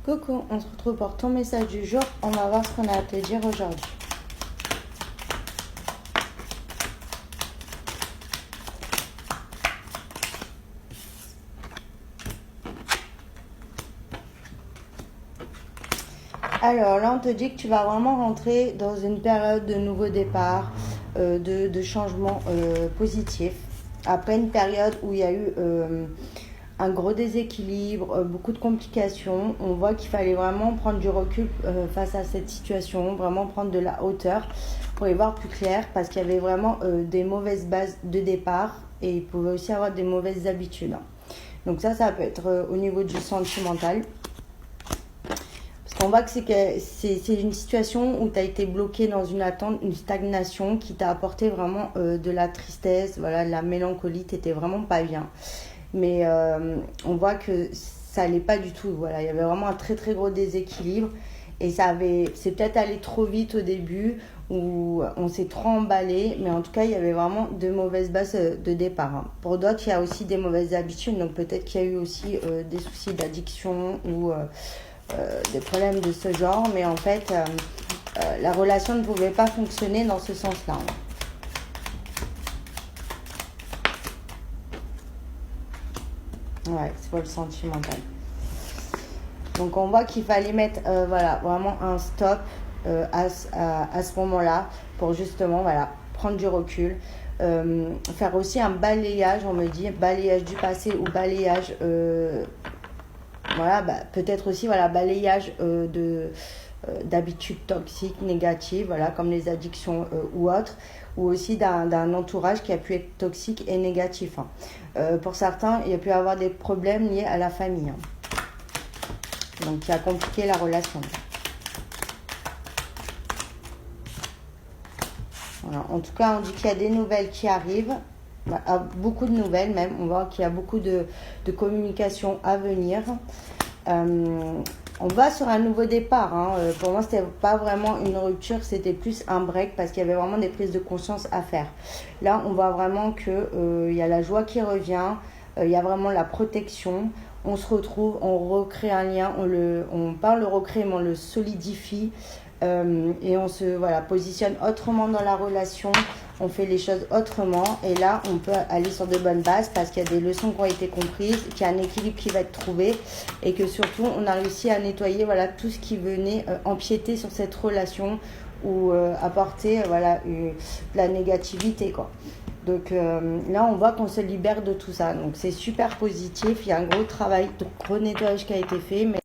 Coucou, on se retrouve pour ton message du jour. On va voir ce qu'on a à te dire aujourd'hui. Alors là, on te dit que tu vas vraiment rentrer dans une période de nouveau départ, de changement positif. Après une période où il y a eu un gros déséquilibre, beaucoup de complications, on voit qu'il fallait vraiment prendre du recul face à cette situation, vraiment prendre de la hauteur pour y voir plus clair parce qu'il y avait vraiment des mauvaises bases de départ et il pouvait aussi avoir des mauvaises habitudes. Donc ça peut être au niveau du sentimental. On voit que c'est une situation où tu as été bloqué dans une attente, une stagnation qui t'a apporté vraiment de la tristesse, voilà, de la mélancolie, tu n'étais vraiment pas bien. Mais on voit que ça n'allait pas du tout. Voilà. Il y avait vraiment un très très gros déséquilibre et c'est peut-être allé trop vite au début où on s'est trop emballé, mais en tout cas il y avait vraiment de mauvaises bases de départ. Hein. Pour d'autres, il y a aussi des mauvaises habitudes, donc peut-être qu'il y a eu aussi des soucis d'addiction ou des problèmes de ce genre, mais en fait la relation ne pouvait pas fonctionner dans ce sens-là. Ouais, c'est pour le sentimental. Donc on voit qu'il fallait mettre voilà, vraiment un stop à ce moment-là pour justement voilà, prendre du recul. Faire aussi un balayage, on me dit, balayage du passé ou balayage voilà, peut-être aussi voilà, balayage d'habitudes toxiques, négatives, voilà, comme les addictions ou autres, ou aussi d'un entourage qui a pu être toxique et négatif. Hein. Pour certains, il y a pu avoir des problèmes liés à la famille, hein. Donc qui a compliqué la relation. Voilà. En tout cas, on dit qu'il y a des nouvelles qui arrivent. Beaucoup de nouvelles même, on voit qu'il y a beaucoup de communication à venir. On va sur un nouveau départ, hein. Pour moi c'était pas vraiment une rupture, c'était plus un break parce qu'il y avait vraiment des prises de conscience à faire. Là on voit vraiment que y a la joie qui revient, il y a vraiment la protection, on se retrouve, on recrée un lien, on parle le recrée mais on le solidifie. Et on se positionne autrement dans la relation, on fait les choses autrement et là on peut aller sur de bonnes bases parce qu'il y a des leçons qui ont été comprises, qu'il y a un équilibre qui va être trouvé et que surtout on a réussi à nettoyer voilà, tout ce qui venait empiéter sur cette relation ou apporter de la négativité quoi. Donc là on voit qu'on se libère de tout ça, donc c'est super positif, il y a un gros travail, de gros nettoyage qui a été fait. Mais